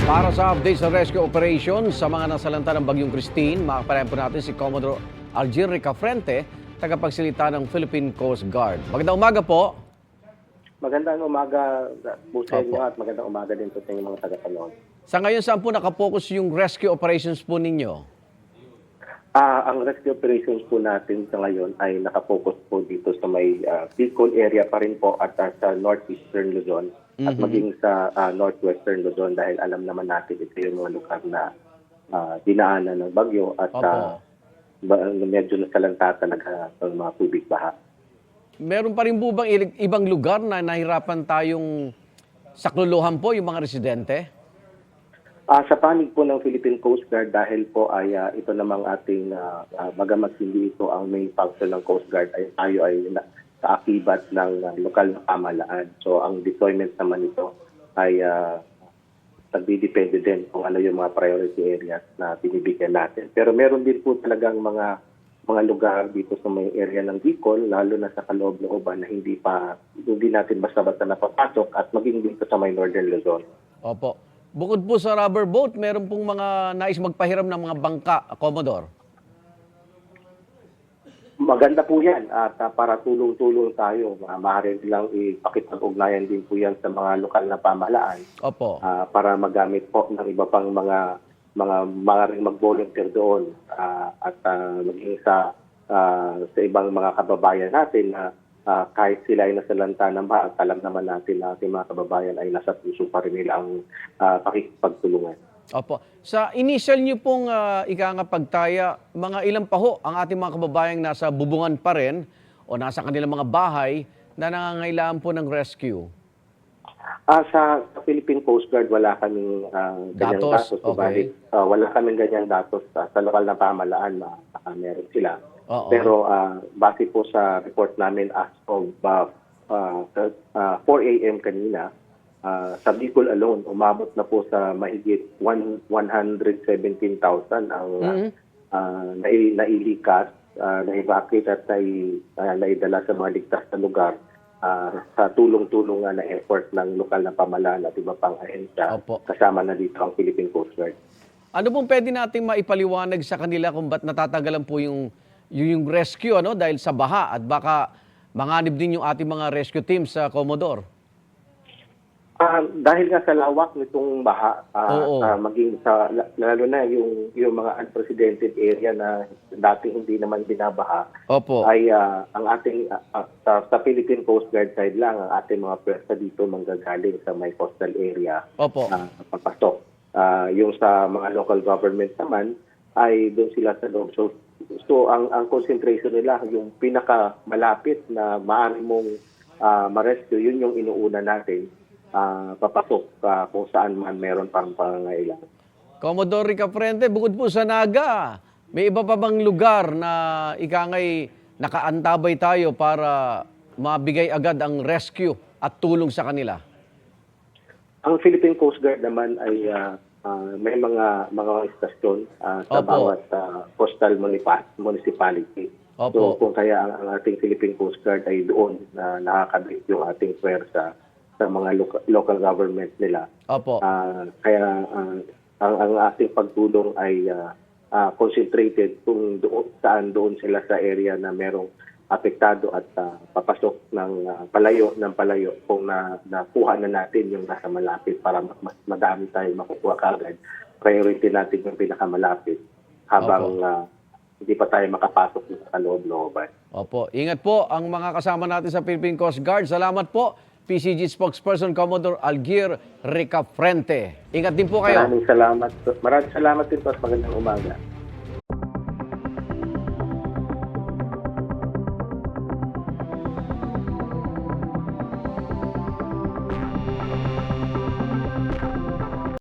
Para sa update sa rescue operation sa mga nasalanta ng Bagyong Christine, makapalayan po natin si Commodore Algier Ricafrente, tagapagsalita ng Philippine Coast Guard. Magandang umaga po. Magandang umaga po sa inyo Opo. at magandang umaga din po sa inyong mga taga-Panood. Sa ngayon, saan po nakapokus yung rescue operations po ninyo? Ang rescue operations po natin sa ngayon ay nakapokus po dito sa may Bicol area pa rin po at sa northeastern Luzon at maging sa northwestern Luzon dahil alam naman natin ito yung mga lugar na dinaanan ng bagyo at Opo. medyo nasalanta talaga ng mga tubig baha. Meron pa rin po bang ibang lugar na nahirapan tayong sakluluhan po yung mga residente? Sa panig po ng Philippine Coast Guard dahil po ay ito namang ating bagamat hindi ito ang main function ng Coast Guard ay tayo ay sa akibat ng lokal na pamahalaan. So ang deployment naman ito ay nagdidepende din kung ano yung mga priority areas na binibigyan natin. Pero meron din po talagang mga lugar dito sa may area ng Bicol, lalo na sa kaloob-looban na hindi natin basta-basta napapasok at maging dito sa may northern Luzon. Opo. Bukod po sa rubber boat, meron pong mga nais magpahiram ng mga bangka, Commodore. Maganda po yan at para tulong-tulong tayo. Maaari lang ipakipag-ugnayan din po yan sa mga lokal na pamahalaan Opo. para magamit po ng iba pang mga ring mag-volunteer doon at maging sa ibang mga kababayan natin na kahit sila ay nasalanta ng baha, alam naman natin na ating mga kababayan ay nasa puso pa rin nila ang pakikipagtulungan. Opo. Sa initial niyo pong pagtaya, mga ilang pa ho ang ating mga kababayang nasa bubungan pa rin o nasa kanilang mga bahay na nangangailangan po ng rescue? Sa Philippine Coast Guard, wala kaming ganyang Datos, datos. okay. Wala kaming ganyang datos sa lokal na pamahalaan, meron sila. Oo. Pero base po sa report namin as of 4 a.m. kanina, sa Bicol alone, umabot na po sa mahigit 117,000 ang nailikas, na-evacuate at naidala sa mga ligtas na lugar sa tulong-tulong na effort ng lokal na pamahalaan at iba pang ahensya. Opo. Kasama na dito ang Philippine Coast Guard. Ano pong pwede nating maipaliwanag sa kanila kung ba't natatagalan po yung rescue dahil sa baha at baka manganib din yung ating mga rescue teams sa Commodore? Dahil nga sa lawak nitong baha, Oo. maging lalo na yung mga unprecedented area na dating hindi naman binabaha, Opo. ay ang ating sa Philippine Coast Guard side lang ang ating mga pwersa dito manggagaling sa may coastal area Opo. papasok. Yung sa mga local government naman ay doon sila sa loob. So ang concentration nila yung pinaka malapit na maaari mong ma-rescue, yun yung inuuna natin. Papasok kung saan man meron pang pangangailangan. Commodore Ricafrente, bukod po sa Naga, may iba pa bang lugar na nakaantabay tayo para mabigay agad ang rescue at tulong sa kanila? Ang Philippine Coast Guard naman ay may mga istasyon sa Opo. bawat coastal municipality. Opo. So kung kaya ang ating Philippine Coast Guard ay doon na nakakabit yung ating pwersa sa mga local government nila. Opo. Kaya ang ating pagtulong ay concentrated kung doon sila sa area na merong apektado at papasok ng palayo kung nakuha na natin yung nasa malapit para mas madami tayo makukuha kagad. Priority natin yung pinakamalapit habang hindi pa tayo makapasok sa loob-looban. Opo. Ingat po ang mga kasama natin sa Philippine Coast Guard. Salamat po, PCG spokesperson Commodore Algier Ricafrente. Ingat din po kayo. Maraming salamat din po at magandang umaga.